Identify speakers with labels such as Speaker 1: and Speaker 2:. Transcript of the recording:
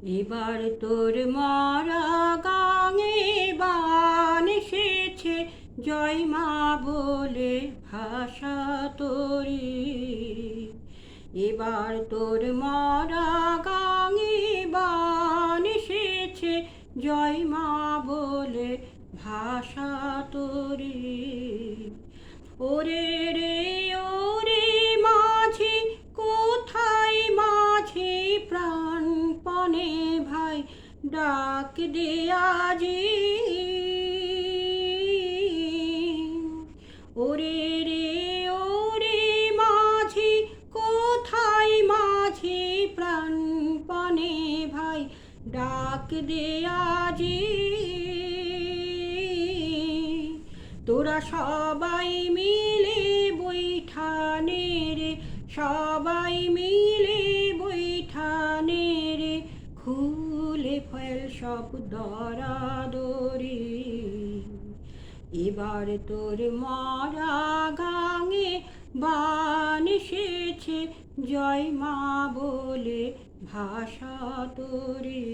Speaker 1: এবার তোর মরা গাঙে বান এসেছে, জয় মা বলে ভাষা তোরি। এবার তোর মরা গাঙে বান এসেছে, জয় মা বলে ভাষা তোরি। ওরে রে ওরে মাঝি, কোথায় মাঝি প্রাণপণে ভাই ডাক দে আজি। ওরে রে ওরে মাঝি, কোথায় মাঝি প্রাণপণে ভাই ডাক দে আজি। তোরা সবাই মিলে বৈঠানে রে, সবাই মিলে বৈঠানে রে, খুলে ফেল সব দরাদরি। এবার তোর মরা গাঙে বান এসেছে, জয় মা বলে ভাষা তোরি।